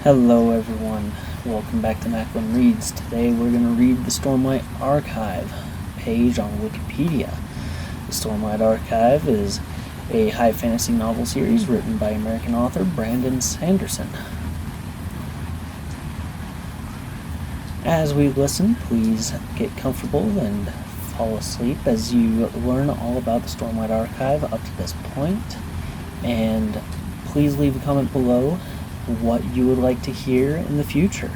Hello everyone, welcome back to Macklin Reads. Today we're going to read the Stormlight Archive page on Wikipedia. The Stormlight Archive is a high fantasy novel series written by American author Brandon Sanderson. As we listen, please get comfortable and fall asleep as you learn all about the Stormlight Archive up to this point. And please leave a comment below what you would like to hear in the future.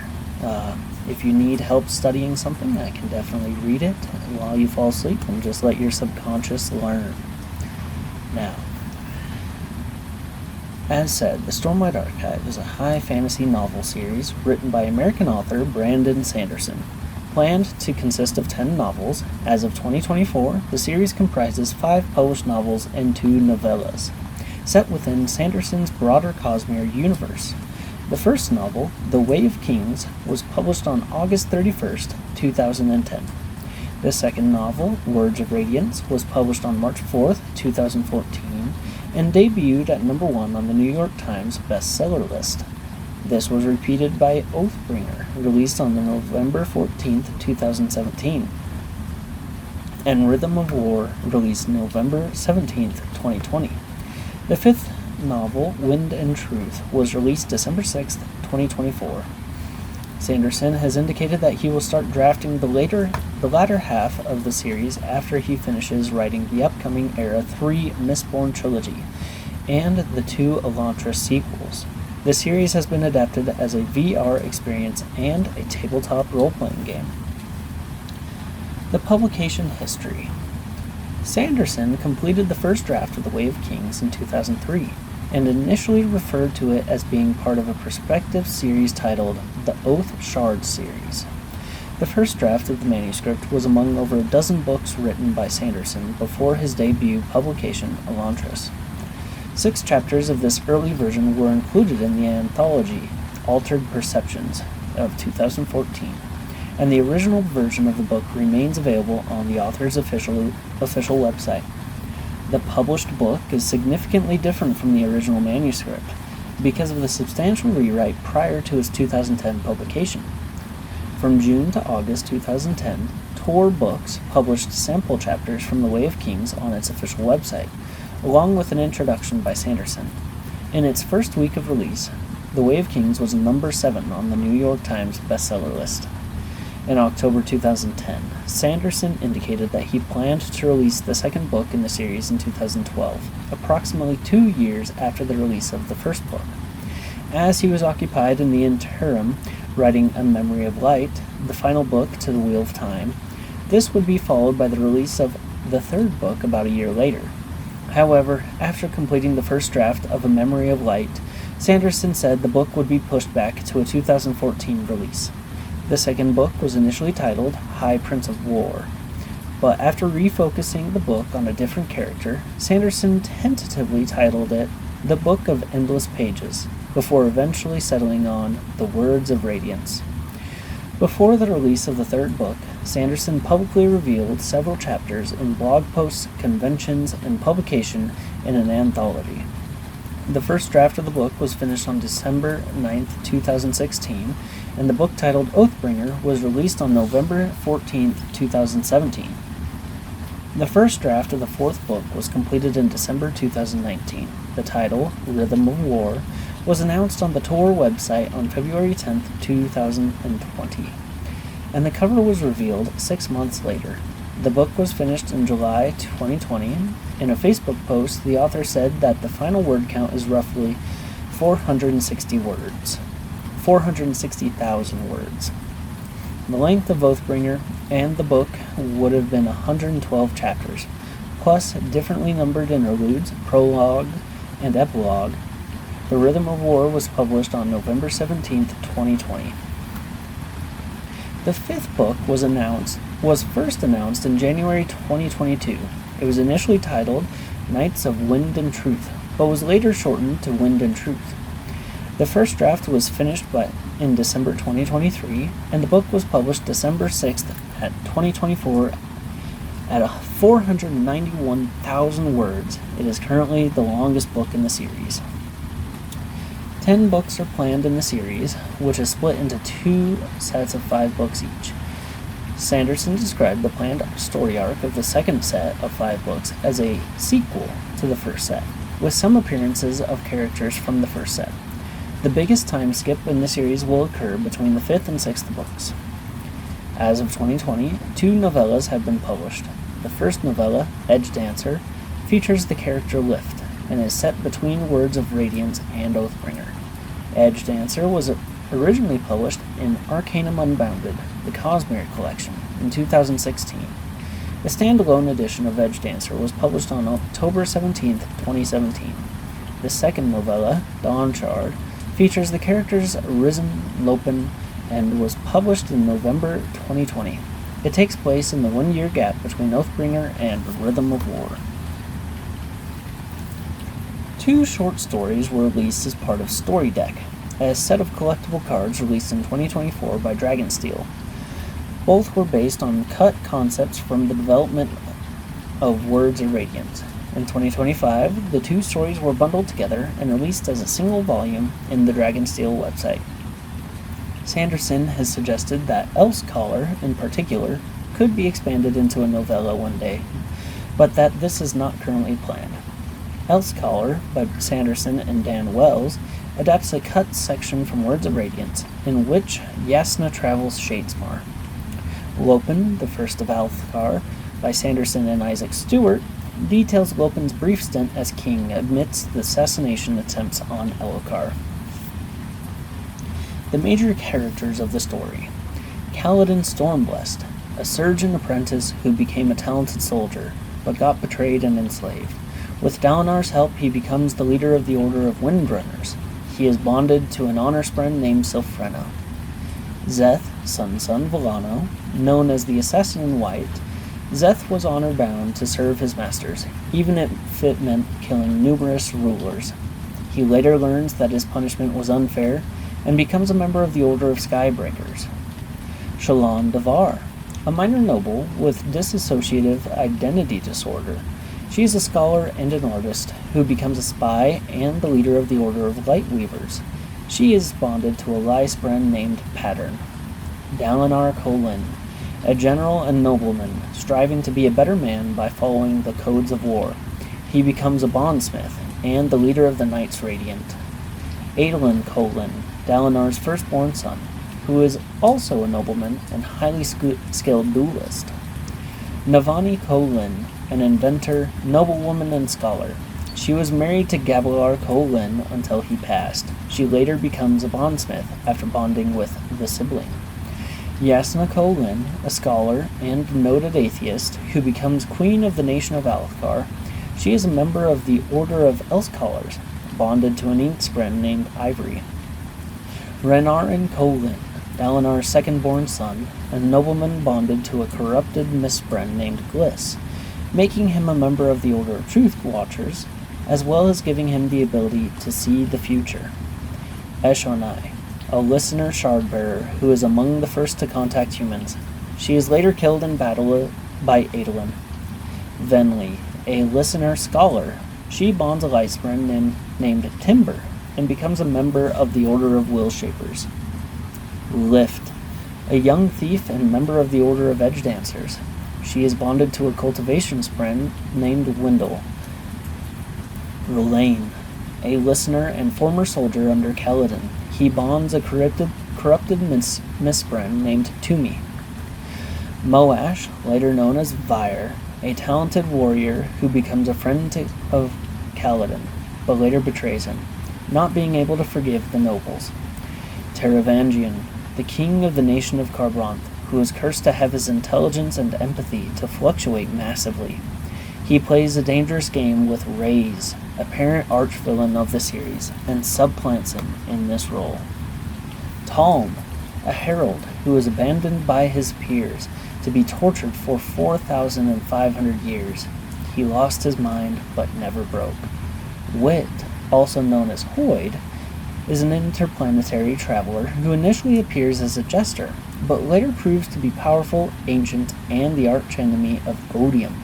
If you need help studying something, I can definitely read it while you fall asleep and just let your subconscious learn. Now, as said, the Stormlight Archive is a high fantasy novel series written by American author Brandon Sanderson. Planned to consist of 10 novels, as of 2024, the series comprises 5 published novels and 2 novellas, set within Sanderson's broader Cosmere universe. The first novel, The Way of Kings, was published on August 31st, 2010. The second novel, Words of Radiance, was published on March 4th, 2014, and debuted at number 1 on the New York Times bestseller list. This was repeated by Oathbringer, released on November 14th, 2017, and Rhythm of War, released November 17th, 2020. The fifth novel, Wind and Truth, was released December 6th, 2024. Sanderson has indicated that he will start drafting the latter half of the series after he finishes writing the upcoming Era 3 Mistborn trilogy and the 2 Elantris sequels. The series has been adapted as a VR experience and a tabletop role-playing game. The publication history. Sanderson completed the first draft of The Way of Kings in 2003, and initially referred to it as being part of a prospective series titled the Oath Shard series. The first draft of the manuscript was among over a dozen books written by Sanderson before his debut publication, Elantris. 6 chapters of this early version were included in the anthology Altered Perceptions of 2014. And the original version of the book remains available on the author's official website. The published book is significantly different from the original manuscript because of the substantial rewrite prior to its 2010 publication. From June to August 2010, Tor Books published sample chapters from The Way of Kings on its official website, along with an introduction by Sanderson. In its first week of release, The Way of Kings was number 7 on the New York Times bestseller list. In October 2010, Sanderson indicated that he planned to release the second book in the series in 2012, approximately 2 years after the release of the first book. As he was occupied in the interim writing A Memory of Light, the final book to the Wheel of Time, this would be followed by the release of the third book about a year later. However, after completing the first draft of A Memory of Light, Sanderson said the book would be pushed back to a 2014 release. The second book was initially titled High Prince of War, but after refocusing the book on a different character, Sanderson tentatively titled it The Book of Endless Pages, before eventually settling on The Words of Radiance. Before the release of the third book, Sanderson publicly revealed several chapters in blog posts, conventions, and publication in an anthology. The first draft of the book was finished on December 9th, 2016, and the book titled Oathbringer was released on November 14th, 2017. The first draft of the fourth book was completed in December 2019. The title, Rhythm of War, was announced on the Tor website on February 10th, 2020, and the cover was revealed 6 months later. The book was finished in July 2020. In a Facebook post, the author said that the final word count is roughly 460,000 words. The length of Oathbringer and the book would have been 112 chapters, plus differently numbered interludes, prologue, and epilogue. The Rhythm of War was published on November 17th, 2020. The fifth book was first announced in January 2022. It was initially titled Knights of Wind and Truth, but was later shortened to Wind and Truth. The first draft was finished in December 2023, and the book was published December 6th, 2024 at 491,000 words. It is currently the longest book in the series. 10 books are planned in the series, which is split into 2 sets of 5 books each. Sanderson described the planned story arc of the second set of 5 books as a sequel to the first set, with some appearances of characters from the first set. The biggest time skip in the series will occur between the 5th and 6th books. As of 2020, 2 novellas have been published. The first novella, Edge Dancer, features the character Lift, and is set between Words of Radiance and Oathbringer. Edge Dancer was originally published in Arcanum Unbounded, the Cosmere Collection, in 2016. A standalone edition of Edge Dancer was published on October 17, 2017. The second novella, Dawn Shard, features the characters Risen Lopen and was published in November 2020. It takes place in the 1-year gap between Oathbringer and Rhythm of War. 2 short stories were released as part of Story Deck, a set of collectible cards released in 2024 by Dragonsteel. Both were based on cut concepts from the development of Words of Radiance. In 2025, the 2 stories were bundled together and released as a single volume in the Dragonsteel website. Sanderson has suggested that Elsecaller, in particular, could be expanded into a novella one day, but that this is not currently planned. Elsecaller, by Sanderson and Dan Wells, adapts a cut section from Words of Radiance, in which Yasna travels Shadesmar. Lopen, the First of Althkar, by Sanderson and Isaac Stewart, details Lopen's brief stint as king amidst the assassination attempts on Elhokar. The major characters of the story: Kaladin Stormblessed, a surgeon apprentice who became a talented soldier, but got betrayed and enslaved. With Dalinar's help, he becomes the leader of the Order of Windrunners. He is bonded to an honor spren named Silfrena. Zeth, Sun Villano, known as the Assassin in White, Zeth was honor-bound to serve his masters, even if it meant killing numerous rulers. He later learns that his punishment was unfair, and becomes a member of the Order of Skybreakers. Shalon Devar, a minor noble with dissociative identity disorder. She is a scholar and an artist who becomes a spy and the leader of the Order of Lightweavers. She is bonded to a lie spren named Pattern. Dalinar Kholin, a general and nobleman striving to be a better man by following the codes of war. He becomes a bondsmith and the leader of the Knights Radiant. Adolin Kholin, Dalinar's firstborn son, who is also a nobleman and highly skilled duelist. Navani Kholin, an inventor, noblewoman, and scholar. She was married to Gavilar Kholin until he passed. She later becomes a bondsmith after bonding with the sibling. Yasna Kholin, a scholar and noted atheist, who becomes queen of the nation of Althkar. She is a member of the Order of Elseschallers, bonded to an inkspren named Ivory. Renarin Kholin, Dalinar's second-born son, a nobleman bonded to a corrupted misspren named Gliss, making him a member of the Order of Truth Watchers, as well as giving him the ability to see the future. Eshonai, a listener shardbearer who is among the first to contact humans. She is later killed in battle by Adolin. Venli, a listener scholar. She bonds a lightspren named Timber and becomes a member of the Order of Willshapers. Lift, a young thief and member of the Order of Edge Dancers. She is bonded to a cultivation spren named Wendell. Rulain, a listener and former soldier under Kaladin. He bonds a corrupted misspren named Tumi. Moash, later known as Vyre, a talented warrior who becomes a friend of Kaladin, but later betrays him, not being able to forgive the nobles. Taravangian, the king of the nation of Kharbranth, who is cursed to have his intelligence and empathy to fluctuate massively. He plays a dangerous game with Raze, apparent arch-villain of the series, and supplants him in this role. Talm, a herald who is abandoned by his peers to be tortured for 4,500 years. He lost his mind, but never broke. Wit, also known as Hoid, is an interplanetary traveler who initially appears as a jester, but later proves to be powerful, ancient, and the archenemy of Odium.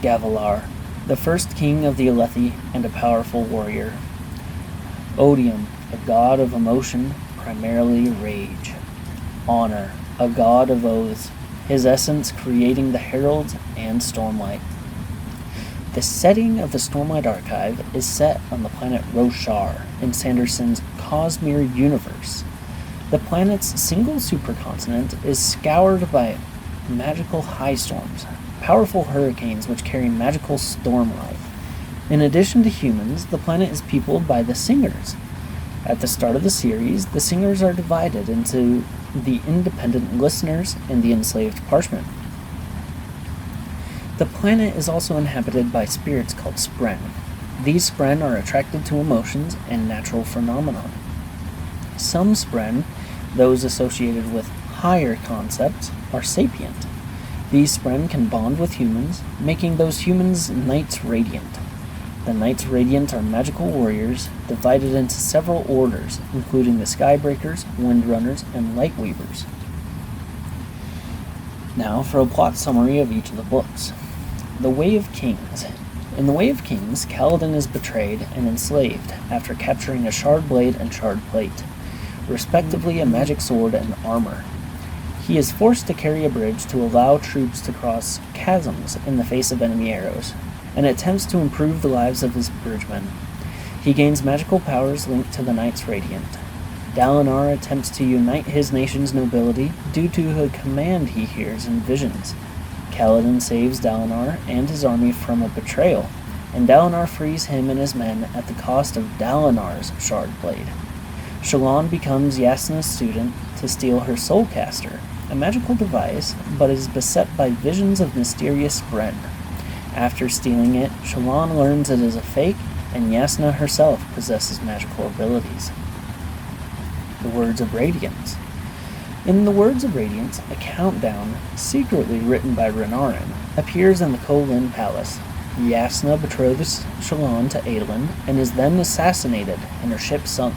Gavilar, the first king of the Alethi and a powerful warrior. Odium, a god of emotion, primarily rage. Honor, a god of oaths, his essence creating the heralds and Stormlight. The setting of the Stormlight Archive is set on the planet Roshar in Sanderson's Cosmere universe. The planet's single supercontinent is scoured by magical high storms, powerful hurricanes which carry magical stormlight. In addition to humans, the planet is peopled by the Singers. At the start of the series, the Singers are divided into the independent listeners and the enslaved parshmen. The planet is also inhabited by spirits called Spren. These Spren are attracted to emotions and natural phenomena. Some Spren, those associated with higher concepts, are sapient. These Spren can bond with humans, making those humans Knights Radiant. The Knights Radiant are magical warriors, divided into several orders, including the Skybreakers, Windrunners, and Lightweavers. Now for a plot summary of each of the books. The Way of Kings. In The Way of Kings, Kaladin is betrayed and enslaved after capturing a shard blade and shard plate, respectively a magic sword and armor. He is forced to carry a bridge to allow troops to cross chasms in the face of enemy arrows, and attempts to improve the lives of his bridgemen. He gains magical powers linked to the Knights Radiant. Dalinar attempts to unite his nation's nobility due to a command he hears in visions. Kaladin saves Dalinar and his army from a betrayal, and Dalinar frees him and his men at the cost of Dalinar's shard blade. Shallan becomes Yasna's student to steal her Soulcaster, a magical device, but is beset by visions of mysterious Spren. After stealing it, Shallan learns it is a fake, and Yasna herself possesses magical abilities. The Words of Radiance. In The Words of Radiance, a countdown, secretly written by Renarin, appears in the Kholin Palace. Yasna betroths Shallan to Adolin and is then assassinated and her ship sunk.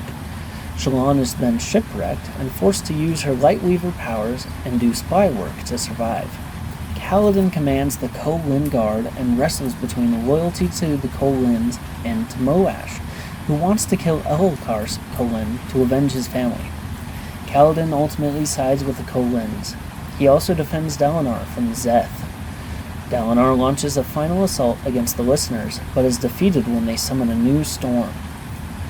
Shallan is then shipwrecked and forced to use her Lightweaver powers and do spy work to survive. Kaladin commands the Kholin Guard and wrestles between loyalty to the Kholins and to Moash, who wants to kill Elhokar's Kholin to avenge his family. Kaladin ultimately sides with the Kholins. He also defends Dalinar from Szeth. Dalinar launches a final assault against the listeners, but is defeated when they summon a new storm.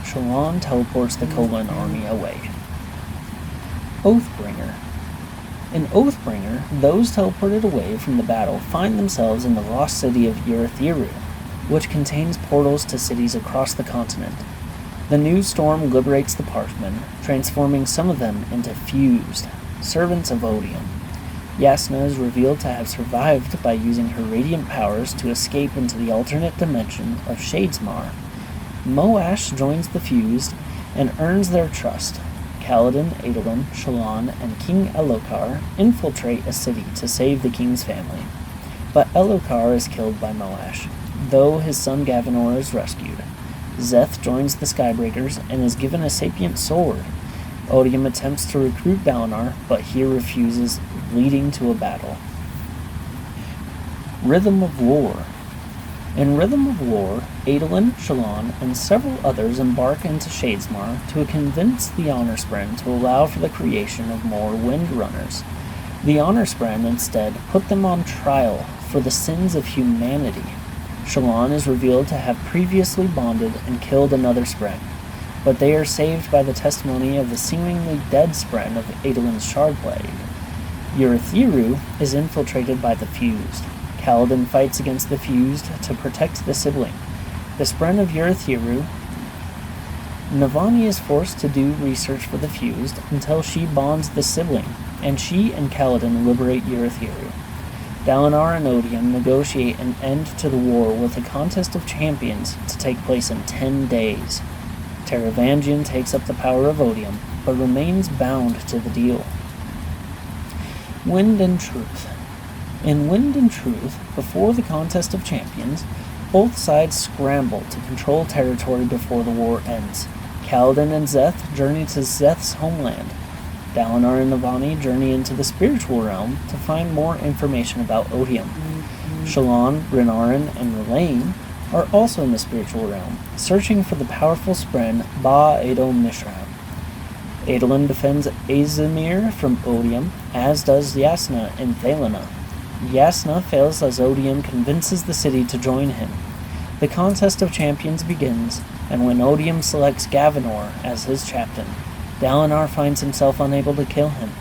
Shallan teleports the Kholin army away. Oathbringer. In Oathbringer, those teleported away from the battle find themselves in the lost city of Urithiru, which contains portals to cities across the continent. The new storm liberates the Parshmen, transforming some of them into fused, servants of Odium. Yasna is revealed to have survived by using her radiant powers to escape into the alternate dimension of Shadesmar. Moash joins the fused and earns their trust. Kaladin, Adolin, Shallan, and King Elhokar infiltrate a city to save the king's family. But Elhokar is killed by Moash, though his son Gavinor is rescued. Szeth joins the Skybreakers and is given a sapient sword. Odium attempts to recruit Dalinar, but he refuses, leading to a battle. Rhythm of War. In Rhythm of War, Adolin, Shallan, and several others embark into Shadesmar to convince the Honor Spren to allow for the creation of more Windrunners. The Honor Spren instead put them on trial for the sins of humanity. Shallan is revealed to have previously bonded and killed another Spren, but they are saved by the testimony of the seemingly dead Spren of Adolin's Shardblade. Urithiru is infiltrated by the Fused. Kaladin fights against the Fused to protect the sibling. The Spren of Urithiru. Navani is forced to do research for the Fused until she bonds the sibling, and she and Kaladin liberate Urithiru. Dalinar and Odium negotiate an end to the war with a contest of champions to take place in 10 days. Taravangian takes up the power of Odium, but remains bound to the deal. Wind and Truth. In Wind and Truth, before the contest of champions, both sides scramble to control territory before the war ends. Kaladin and Szeth journey to Szeth's homeland. Dalinar and Navani journey into the spiritual realm to find more information about Odium. Shallan, Renarin, and R'lain are also in the spiritual realm, searching for the powerful spren Ba Adol Mishram. Adolin defends Azimir from Odium, as does Yasna in Thalena. Yasna fails as Odium convinces the city to join him. The contest of champions begins, and when Odium selects Gavinor as his captain, Dalinar finds himself unable to kill him.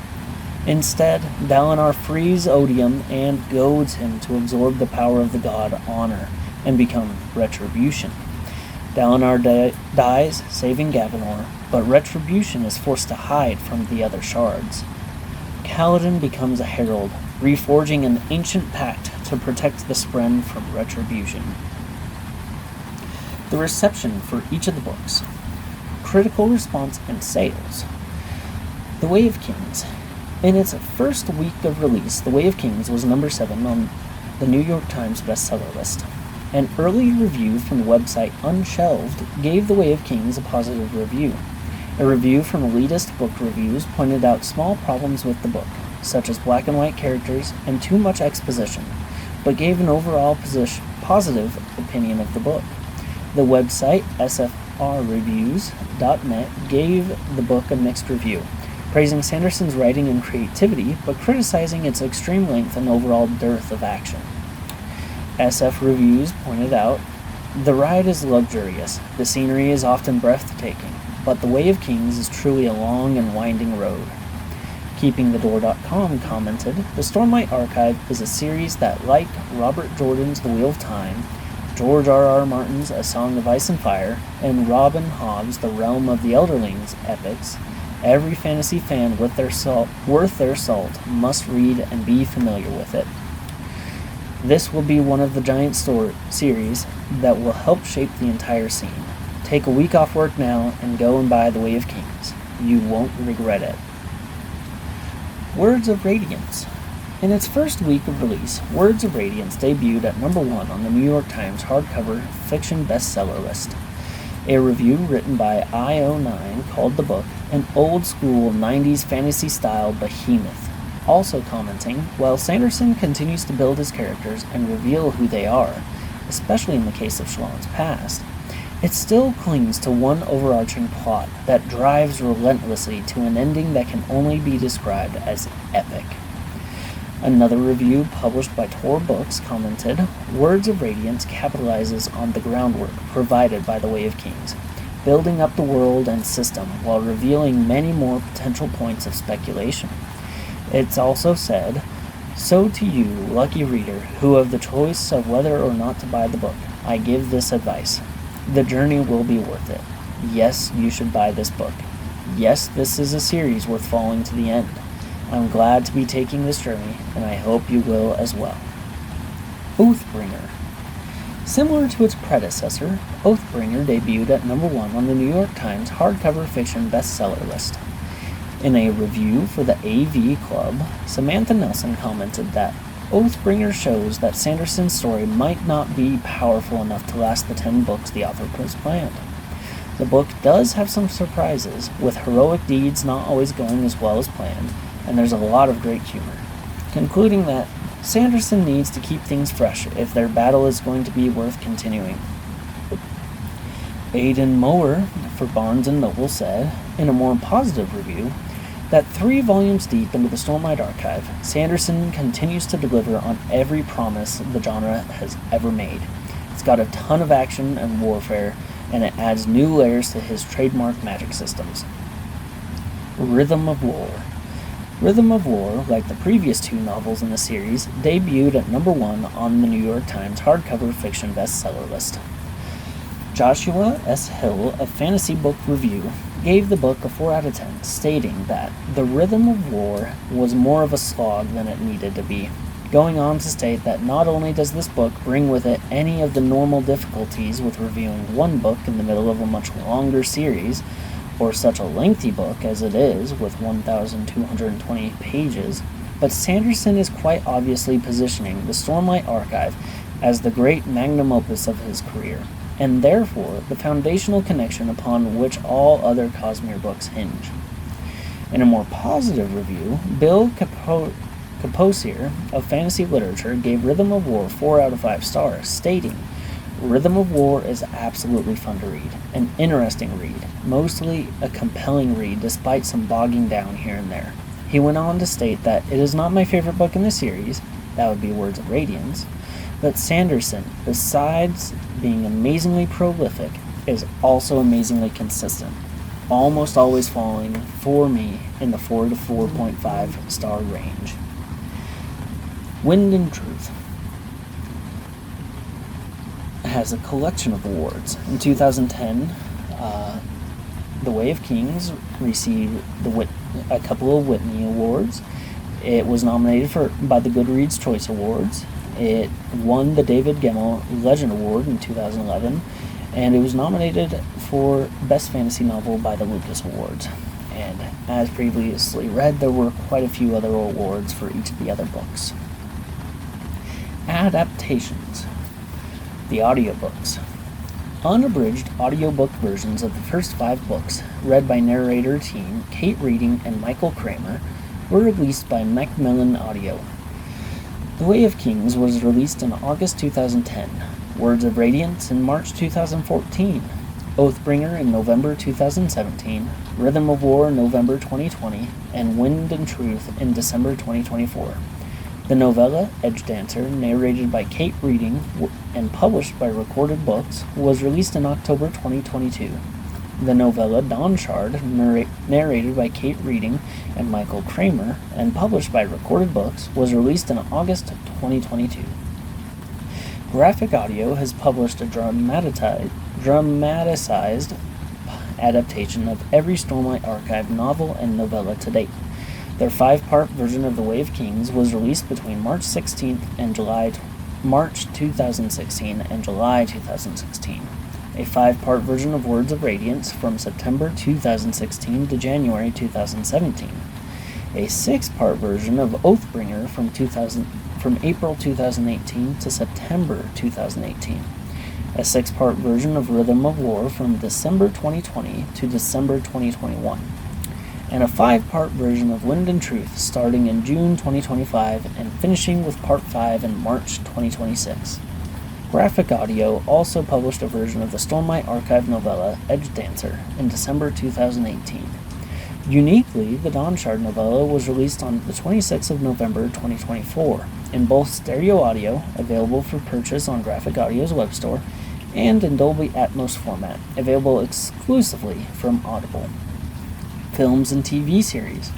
Instead, Dalinar frees Odium and goads him to absorb the power of the god Honor and become Retribution. Dalinar dies, saving Gavinor, but Retribution is forced to hide from the other shards. Kaladin becomes a herald, reforging an ancient pact to protect the Spren from Retribution. The reception for each of the books. Critical response and sales. The Way of Kings. In its first week of release, The Way of Kings was number 7 on the New York Times bestseller list. An early review from the website Unshelved gave The Way of Kings a positive review. A review from Elitist Book Reviews pointed out small problems with the book, such as black and white characters and too much exposition, but gave an overall positive opinion of the book. The website sfrreviews.net gave the book a mixed review, praising Sanderson's writing and creativity, but criticizing its extreme length and overall dearth of action. SF Reviews pointed out, the ride is luxurious, the scenery is often breathtaking, but The Way of Kings is truly a long and winding road. KeepingTheDoor.com commented, the Stormlight Archive is a series that, like Robert Jordan's The Wheel of Time, George R.R. Martin's A Song of Ice and Fire, and Robin Hobb's The Realm of the Elderlings epics, every fantasy fan worth their salt must read and be familiar with it. This will be one of the giant series that will help shape the entire scene. Take a week off work now and go and buy The Way of Kings. You won't regret it. Words of Radiance. In its first week of release, Words of Radiance debuted at number 1 on the New York Times hardcover fiction bestseller list. A review written by IO9 called the book an old-school 90s fantasy-style behemoth, also commenting, while Sanderson continues to build his characters and reveal who they are, especially in the case of Shallan's past, it still clings to one overarching plot that drives relentlessly to an ending that can only be described as epic. Another review published by Tor Books commented, Words of Radiance capitalizes on the groundwork provided by The Way of Kings, building up the world and system while revealing many more potential points of speculation. It's also said, so to you, lucky reader, who have the choice of whether or not to buy the book, I give this advice. The journey will be worth it. Yes, you should buy this book. Yes, this is a series worth following to the end. I'm glad to be taking this journey, and I hope you will as well. Oathbringer. Similar to its predecessor, Oathbringer debuted at number 1 on the New York Times hardcover fiction bestseller list. In a review for the AV Club, Samantha Nelson commented that Oathbringer shows that Sanderson's story might not be powerful enough to last the 10 books the author has planned. The book does have some surprises, with heroic deeds not always going as well as planned, and there's a lot of great humor, concluding that Sanderson needs to keep things fresh if their battle is going to be worth continuing. Aidan Mower for Barnes & Noble said, in a more positive review, that 3 volumes deep into the Stormlight Archive, Sanderson continues to deliver on every promise the genre has ever made. It's got a ton of action and warfare, and it adds new layers to his trademark magic systems. Rhythm of War. Rhythm of War, like the previous 2 novels in the series, debuted at number 1 on the New York Times hardcover fiction bestseller list. Joshua S. Hill of Fantasy Book Review gave the book a 4 out of 10, stating that the Rhythm of War was more of a slog than it needed to be, going on to state that not only does this book bring with it any of the normal difficulties with reviewing one book in the middle of a much longer series, or such a lengthy book as it is, with 1,220 pages, but Sanderson is quite obviously positioning the Stormlight Archive as the great magnum opus of his career, and therefore the foundational connection upon which all other Cosmere books hinge. In a more positive review, Bill Kaposier of Fantasy Literature gave Rhythm of War 4 out of 5 stars, stating, Rhythm of War is absolutely fun to read, an interesting read, mostly a compelling read despite some bogging down here and there. He went on to state that it is not my favorite book in the series, that would be Words of Radiance, but Sanderson, besides being amazingly prolific, is also amazingly consistent, almost always falling for me in the 4 to 4.5 star range. Wind and Truth has a collection of awards. In 2010, The Way of Kings received a couple of Whitney Awards. It was nominated by the Goodreads Choice Awards. It won the David Gemmell Legend Award in 2011, and it was nominated for Best Fantasy Novel by the Lucas Awards. And as previously read, there were quite a few other awards for each of the other books. Adaptations. The audiobooks. Unabridged audiobook versions of the first 5 books, read by narrator team Kate Reading and Michael Kramer, were released by Macmillan Audio. The Way of Kings was released in August 2010, Words of Radiance in March 2014, Oathbringer in November 2017, Rhythm of War in November 2020, and Wind and Truth in December 2024. The novella, Edge Dancer, narrated by Kate Reading and published by Recorded Books, was released in October 2022. The novella, Dawn Shard, narrated by Kate Reading and Michael Kramer and published by Recorded Books, was released in August 2022. Graphic Audio has published a dramatized adaptation of every Stormlight Archive novel and novella to date. Their 5-part version of The Way of Kings was released between March 2016 and July 2016. A 5-part version of Words of Radiance from September 2016 to January 2017. A 6-part version of Oathbringer from April 2018 to September 2018. A 6-part version of Rhythm of War from December 2020 to December 2021. And a 5-part version of Wind and Truth starting in June 2025 and finishing with Part 5 in March 2026. Graphic Audio also published a version of the Stormlight Archive novella Edge Dancer in December 2018. Uniquely, the Dawn Shard novella was released on the 26th of November 2024 in both stereo audio, available for purchase on Graphic Audio's web store, and in Dolby Atmos format, available exclusively from Audible. Films and TV series.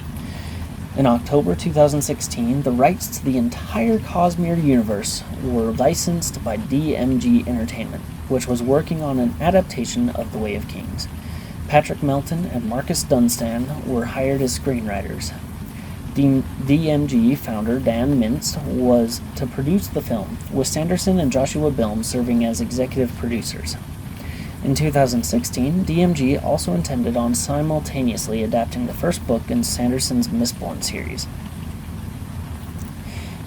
In October 2016, the rights to the entire Cosmere universe were licensed by DMG Entertainment, which was working on an adaptation of The Way of Kings. Patrick Melton and Marcus Dunstan were hired as screenwriters. DMG founder Dan Mintz was to produce the film, with Sanderson and Joshua Bilm serving as executive producers. In 2016, DMG also intended on simultaneously adapting the first book in Sanderson's Mistborn series.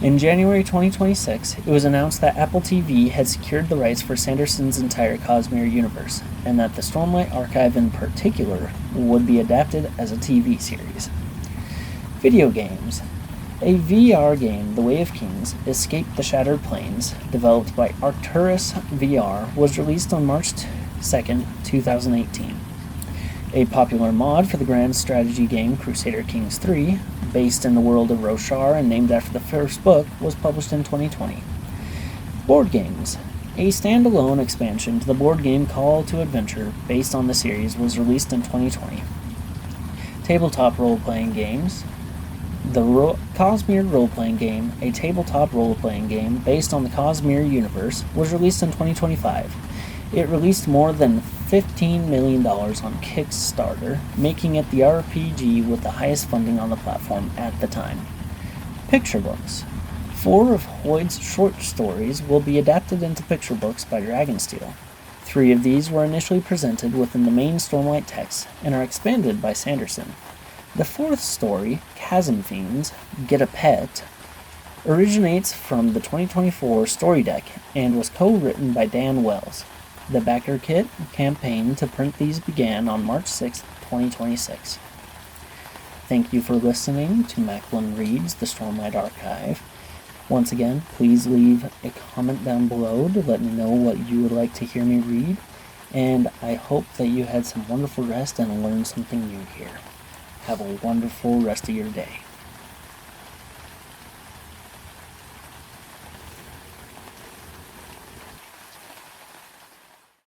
In January 2026, it was announced that Apple TV had secured the rights for Sanderson's entire Cosmere universe, and that the Stormlight Archive in particular would be adapted as a TV series. Video games. A VR game, The Way of Kings, Escape the Shattered Plains, developed by Arcturus VR, was released on March 2nd, 2018. A popular mod for the grand strategy game Crusader Kings 3, based in the world of Roshar and named after the first book, was published in 2020. Board games. A standalone expansion to the board game Call to Adventure, based on the series, was released in 2020. Tabletop role-playing games. The Cosmere role-playing game, a tabletop role-playing game based on the Cosmere universe, was released in 2025. It released more than $15 million on Kickstarter, making it the RPG with the highest funding on the platform at the time. Picture books. 4 of Hoyd's short stories will be adapted into picture books by Dragonsteel. 3 of these were initially presented within the main Stormlight text and are expanded by Sanderson. The 4th story, Chasm Fiends, Get a Pet, originates from the 2024 story deck and was co-written by Dan Wells. The backer kit campaign to print these began on March 6, 2026. Thank you for listening to Macklin Reads The Stormlight Archive. Once again, please leave a comment down below to let me know what you would like to hear me read, and I hope that you had some wonderful rest and learned something new here. Have a wonderful rest of your day.